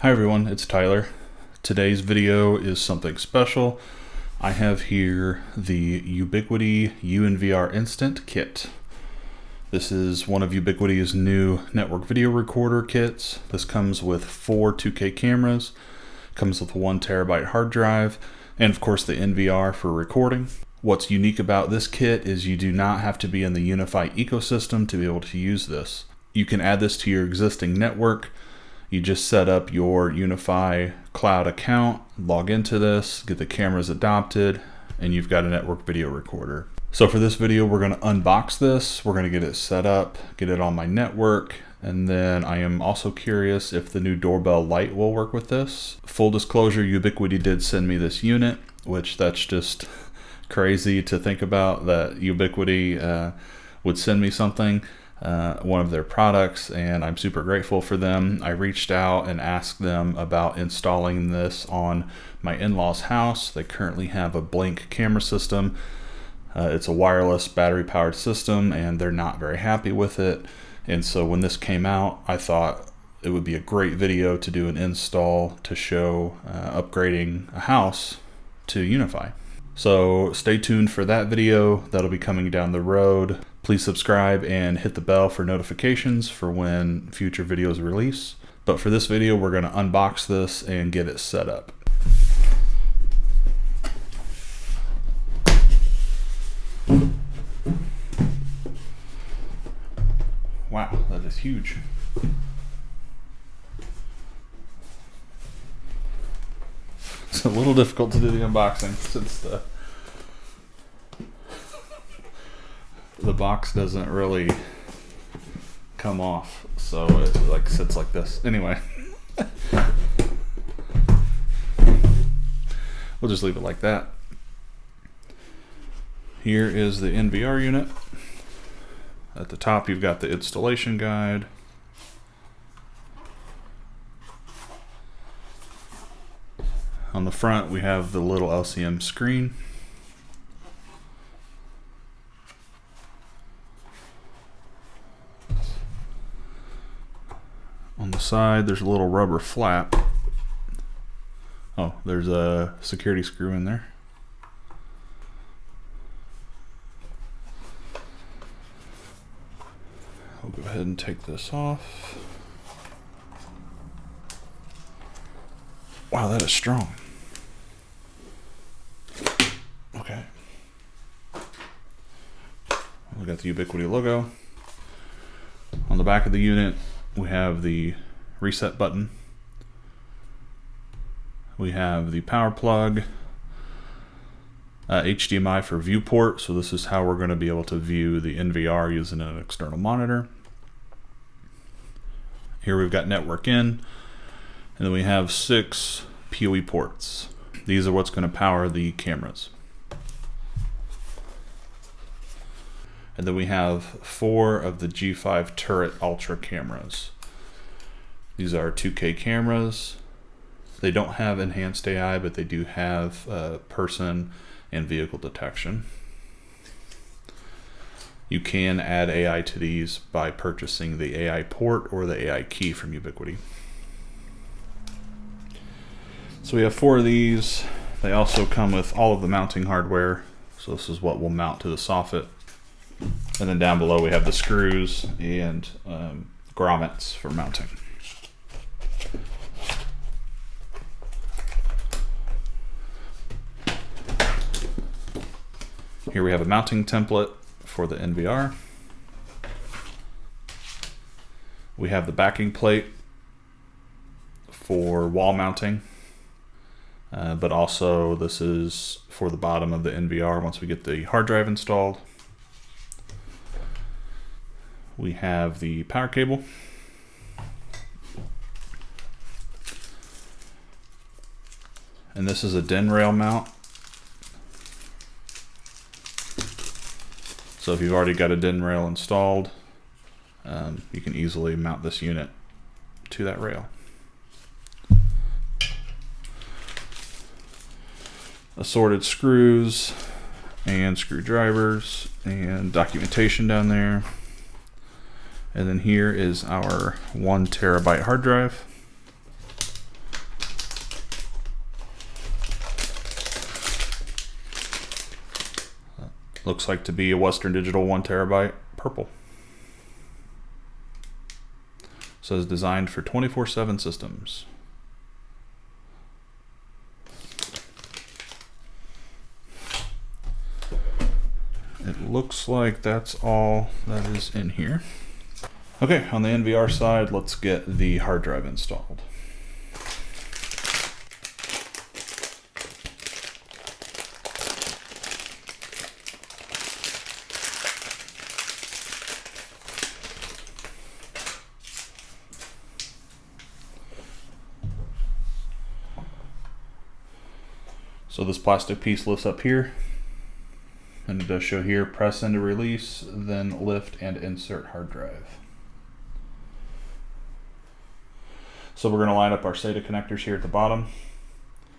Hi everyone, it's Tyler. Today's video is something special. I have here the Ubiquiti UNVR Instant Kit. This is one of Ubiquiti's new network video recorder kits. This comes with 4 2K cameras, comes with a 1 terabyte hard drive, and of course the NVR for recording. What's unique about this kit is you do not have to be in the UNIFI ecosystem to be able to use this. You can add this to your existing network. You just set up your UNIFI cloud account, log into this, get the cameras adopted, and you've got a network video recorder. So for this video, we're going to unbox this. We're going to get it set up, get it on my network, and then I am also curious if the new Doorbell light will work with this. Full disclosure, Ubiquiti did send me this unit, which that's just crazy to think about that Ubiquiti would send me something. One of their products, and I'm super grateful for them. I reached out and asked them about installing this on my in-laws house. They currently have a Blink camera system. It's a wireless battery powered system and they're not very happy with it. And so when this came out, I thought it would be a great video to do an install to show upgrading a house to UNIFI. So stay tuned for that video. That'll be coming down the road. Please subscribe and hit the bell for notifications for when future videos release. But for this video, we're going to unbox this and get it set up. Wow, that is huge. It's a little difficult to do the unboxing since the box doesn't really come off, so it like sits like this. Anyway, we'll just leave it like that. Here is the NVR unit. At the top, you've got the installation guide. On the front, we have the little LCM screen. On the side, there's a little rubber flap. Oh, there's a security screw in there. I'll go ahead and take this off. Wow, that is strong. Okay. We got the Ubiquiti logo. On the back of the unit, we have the reset button. We have the power plug, HDMI for viewport. So this is how we're going to be able to view the NVR using an external monitor. Here we've got network in, and then we have 6 PoE ports. These are what's going to power the cameras. And then we have 4 of the G5 Turret Ultra cameras. These are 2K cameras. They don't have enhanced AI, but they do have person and vehicle detection. You can add AI to these by purchasing the AI port or the AI key from Ubiquiti. So we have 4 of these. They also come with all of the mounting hardware. So this is what will mount to the soffit. And then down below we have the screws and grommets for mounting. Here we have a mounting template for the NVR. We have the backing plate for wall mounting, but also this is for the bottom of the NVR once we get the hard drive installed. We have the power cable. And this is a DIN rail mount. So if you've already got a DIN rail installed, you can easily mount this unit to that rail. Assorted screws and screwdrivers and documentation down there. And then here is our 1 terabyte hard drive. Looks like to be a Western Digital 1 terabyte purple. Says designed for 24/7 systems. It looks like that's all that is in here. Okay, on the NVR side, let's get the hard drive installed. So this plastic piece lifts up here, and it does show here, press into release, then lift and insert hard drive. So we're gonna line up our SATA connectors here at the bottom.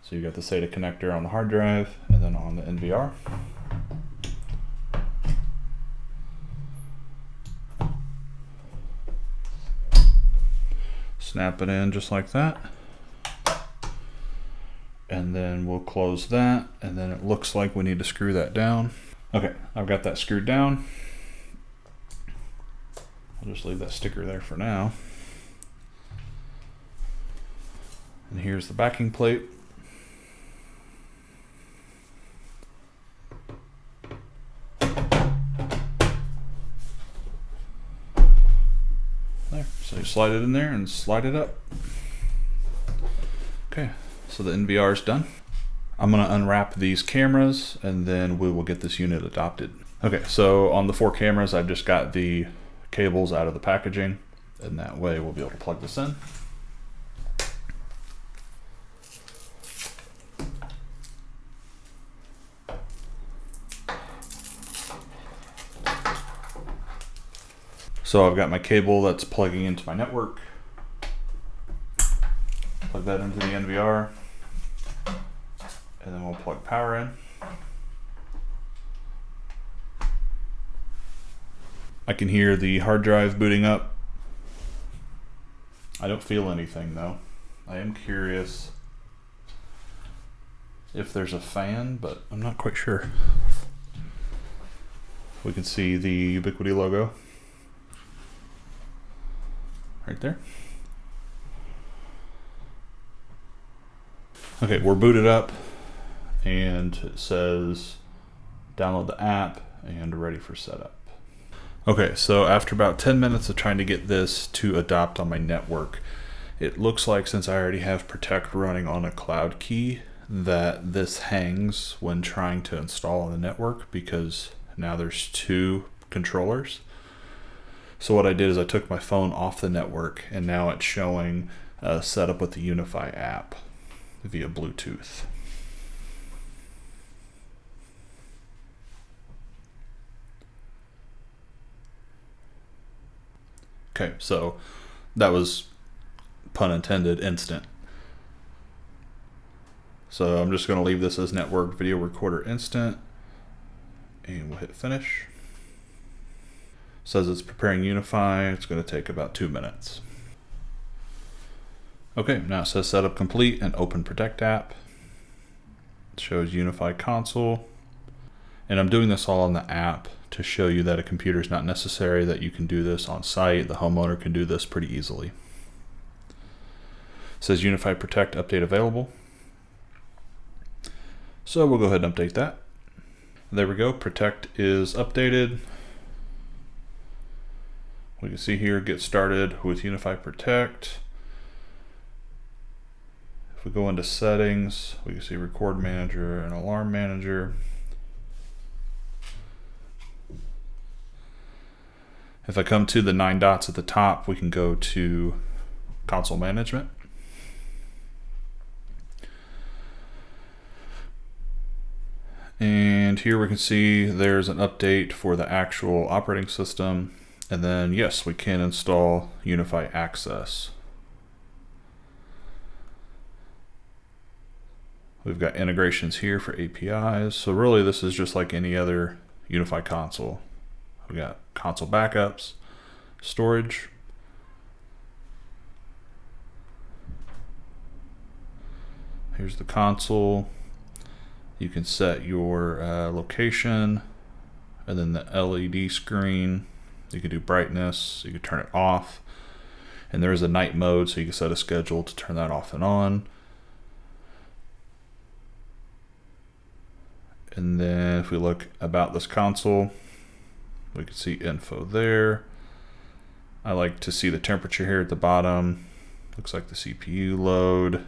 So you got the SATA connector on the hard drive and then on the NVR. Snap it in just like that. And then we'll close that, and then it looks like we need to screw that down. Okay, I've got that screwed down. I'll just leave that sticker there for now. And here's the backing plate. There, so you slide it in there and slide it up. Okay. So the NVR is done. I'm gonna unwrap these cameras and then we will get this unit adopted. Okay, so on the 4 cameras, I've just got the cables out of the packaging, and that way we'll be able to plug this in. So I've got my cable that's plugging into my network. Plug that into the NVR, and then we'll plug power in. I can hear the hard drive booting up. I don't feel anything though. I am curious if there's a fan, but I'm not quite sure. We can see the Ubiquiti logo right there. Okay, we're booted up and it says download the app and ready for setup. Okay, so after about 10 minutes of trying to get this to adopt on my network, it looks like, since I already have Protect running on a cloud key, that this hangs when trying to install on the network, because now there's 2 controllers. So what I did is I took my phone off the network, and now it's showing setup with the UNVR app via Bluetooth. Okay, so that was, pun intended, instant. So I'm just going to leave this as network video recorder instant, and we'll hit finish. Says it's preparing UNVR. It's going to take about 2 minutes. Okay, now it says setup complete and open Protect app. It shows UNVR console. And I'm doing this all on the app to show you that a computer is not necessary, that you can do this on site. The homeowner can do this pretty easily. It says UNVR Protect update available. So we'll go ahead and update that. There we go, Protect is updated. We can see here, get started with UNVR Protect. If we go into settings, we can see record manager and alarm manager. If I come to the 9 dots at the top, we can go to console management. And here we can see there's an update for the actual operating system. And then yes, we can install UNVR Access. We've got integrations here for APIs. So really this is just like any other UNVR console. We got console backups, storage, here's the console. You can set your location, and then the LED screen. You can do brightness, you can turn it off. And there is a night mode, so you can set a schedule to turn that off and on. And then if we look about this console, we can see info there. I like to see the temperature here at the bottom. Looks like the CPU load.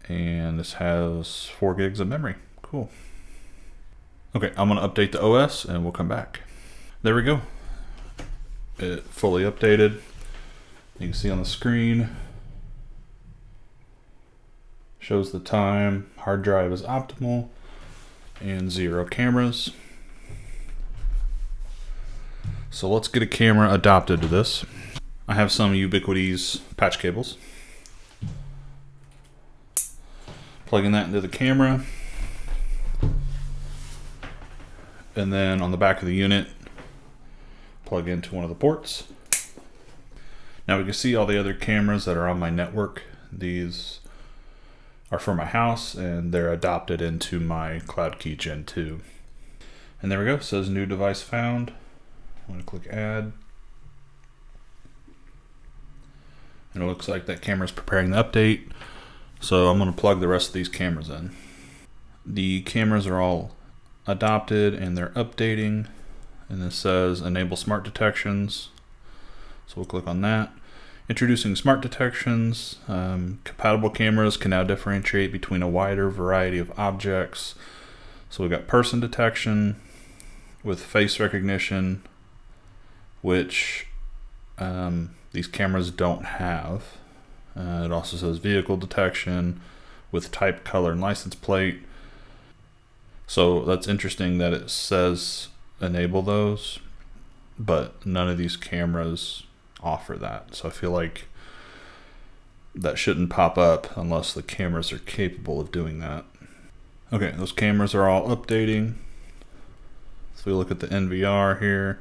And this has 4 gigs of memory. Cool. Okay, I'm gonna update the OS and we'll come back. There we go. It fully updated. You can see on the screen, shows the time, hard drive is optimal, and 0 cameras. So let's get a camera adopted to this. I have some Ubiquiti's patch cables. Plugging that into the camera. And then on the back of the unit, plug into one of the ports. Now we can see all the other cameras that are on my network. These are for my house and they're adopted into my CloudKey Gen 2. And there we go, it says new device found. I'm gonna click add. And it looks like that camera's preparing the update. So I'm gonna plug the rest of these cameras in. The cameras are all adopted and they're updating. And this says enable smart detections. So we'll click on that. Introducing smart detections. Compatible cameras can now differentiate between a wider variety of objects. So we've got person detection with face recognition, which these cameras don't have. It also says vehicle detection with type, color, and license plate. So that's interesting that it says enable those, but none of these cameras offer that. So I feel like that shouldn't pop up unless the cameras are capable of doing that. Okay, those cameras are all updating. So we look at the NVR here.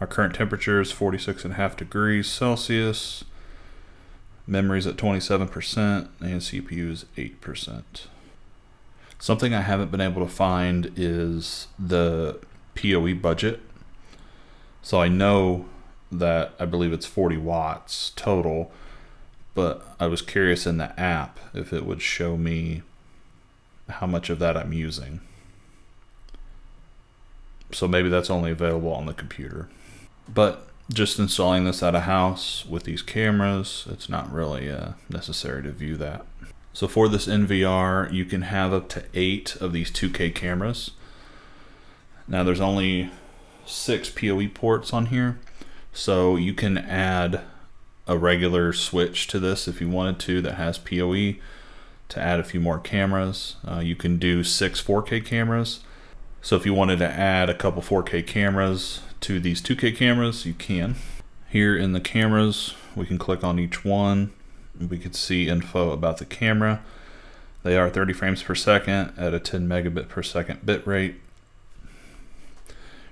Our current temperature is 46.5 degrees Celsius. Memory's at 27% and CPU is 8%. Something I haven't been able to find is the PoE budget. So I know that I believe it's 40 watts total, but I was curious in the app if it would show me how much of that I'm using. So maybe that's only available on the computer. But just installing this at a house with these cameras, it's not really necessary to view that. So for this NVR, you can have up to 8 of these 2K cameras. Now there's only 6 PoE ports on here, so you can add a regular switch to this if you wanted to that has PoE to add a few more cameras. You can do 6 4K cameras. So if you wanted to add a couple 4K cameras to these 2K cameras, you can. Here in the cameras, we can click on each one. We can see info about the camera. They are 30 frames per second at a 10 megabit per second bit rate.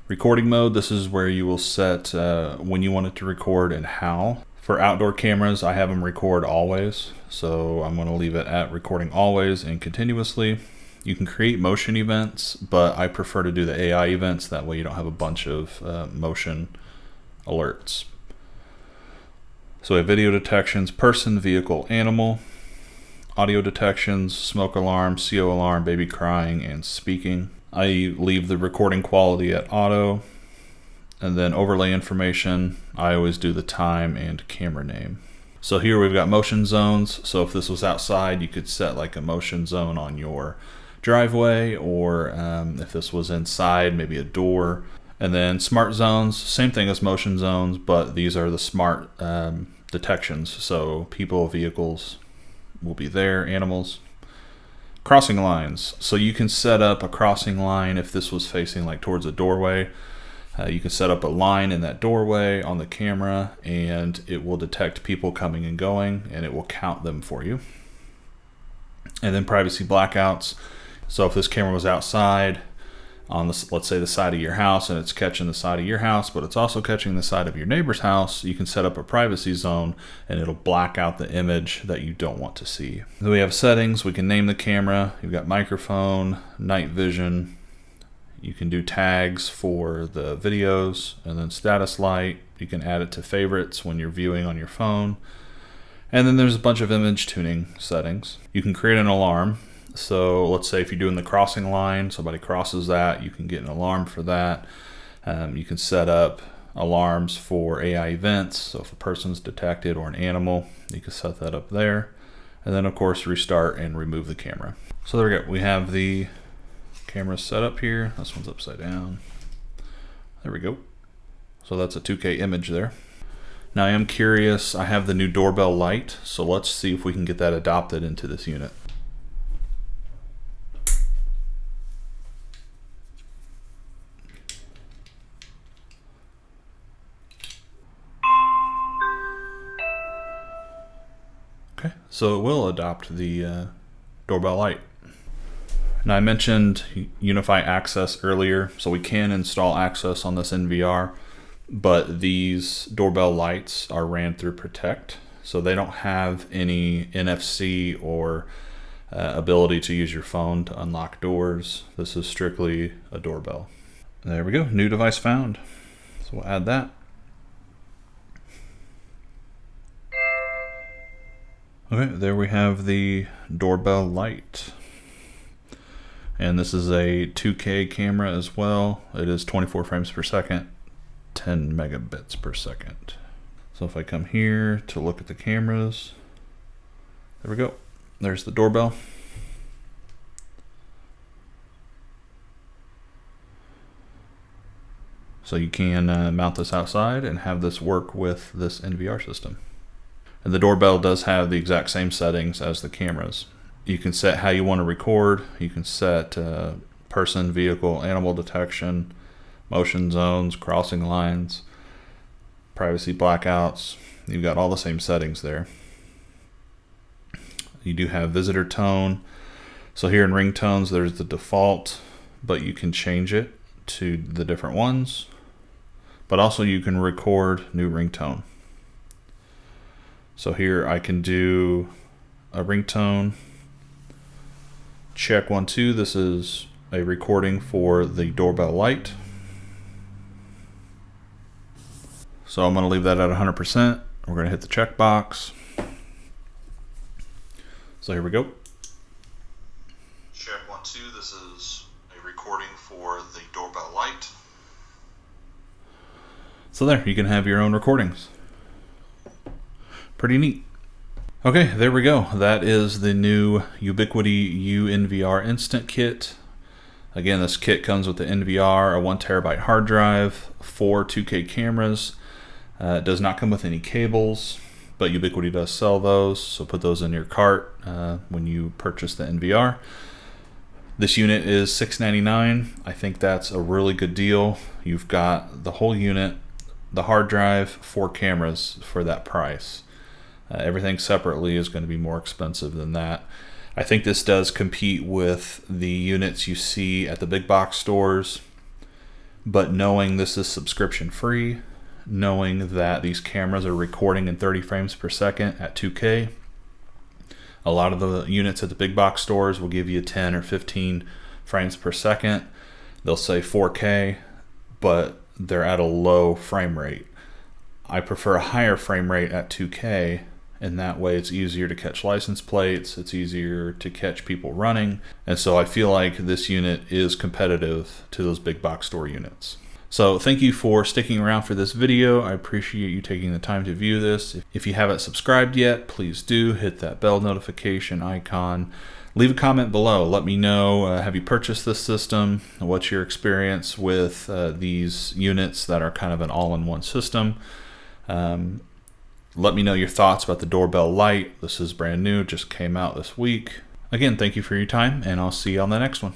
Recording mode, this is where you will set when you want it to record and how. For outdoor cameras, I have them record always. So I'm gonna leave it at recording always and continuously. You can create motion events, but I prefer to do the AI events. That way you don't have a bunch of motion alerts. So we have video detections, person, vehicle, animal, audio detections, smoke alarm, CO alarm, baby crying, and speaking. I leave the recording quality at auto, and then overlay information, I always do the time and camera name. So here we've got motion zones. So if this was outside, you could set like a motion zone on your driveway, or if this was inside, maybe a door. And then smart zones, same thing as motion zones, but these are the smart detections. So people, vehicles will be there, animals. Crossing lines. So you can set up a crossing line if this was facing like towards a doorway. You can set up a line in that doorway on the camera and it will detect people coming and going and it will count them for you. And then privacy blackouts. So if this camera was outside on the, let's say the side of your house, and it's catching the side of your house, but it's also catching the side of your neighbor's house, you can set up a privacy zone and it'll black out the image that you don't want to see. Then we have settings. We can name the camera. You've got microphone, night vision. You can do tags for the videos, and then status light. You can add it to favorites when you're viewing on your phone. And then there's a bunch of image tuning settings. You can create an alarm. So let's say if you're doing the crossing line, somebody crosses that, you can get an alarm for that. You can set up alarms for AI events. So if a person's detected or an animal, you can set that up there. And then of course restart and remove the camera. So there we go. We have the camera set up here. This one's upside down. There we go. So that's a 2K image there. Now I am curious, I have the new doorbell light, so let's see if we can get that adopted into this unit. Okay, so it will adopt the doorbell light. Now I mentioned Unify Access earlier, so we can install Access on this NVR, but these doorbell lights are ran through Protect, so they don't have any NFC or ability to use your phone to unlock doors. This is strictly a doorbell. There we go, new device found. So we'll add that. Okay, there we have the doorbell light. And this is a 2K camera as well. It is 24 frames per second, 10 megabits per second. So if I come here to look at the cameras, there we go. There's the doorbell. So you can mount this outside and have this work with this NVR system. And the doorbell does have the exact same settings as the cameras. You can set how you want to record. You can set person, vehicle, animal detection, motion zones, crossing lines, privacy blackouts. You've got all the same settings there. You do have visitor tone. So here in ringtones, there's the default, but you can change it to the different ones. But also you can record new ringtone. So here I can do a ringtone. Check 1, 2. This is a recording for the doorbell light. So I'm going to leave that at 100%. We're going to hit the check box. So here we go. Check 1, 2. This is a recording for the doorbell light. So there, you can have your own recordings. Pretty neat. Okay, there we go. That is the new Ubiquiti UNVR Instant Kit. Again, this kit comes with the NVR, a 1 terabyte hard drive, 4 2K cameras. It does not come with any cables, but Ubiquiti does sell those, so put those in your cart when you purchase the NVR. This unit is $699. I think that's a really good deal. You've got the whole unit, the hard drive, 4 cameras for that price. Everything separately is going to be more expensive than that. I think this does compete with the units you see at the big box stores, but knowing this is subscription free, knowing that these cameras are recording in 30 frames per second at 2K, a lot of the units at the big box stores will give you 10 or 15 frames per second. They'll say 4K, but they're at a low frame rate. I prefer a higher frame rate at 2K, and that way it's easier to catch license plates, it's easier to catch people running, and so I feel like this unit is competitive to those big box store units. So thank you for sticking around for this video. I appreciate you taking the time to view this. If you haven't subscribed yet, please do hit that bell notification icon. Leave a comment below. Let me know, have you purchased this system? What's your experience with these units that are kind of an all-in-one system? Let me know your thoughts about the doorbell light. This is brand new, just came out this week. Again, thank you for your time, and I'll see you on the next one.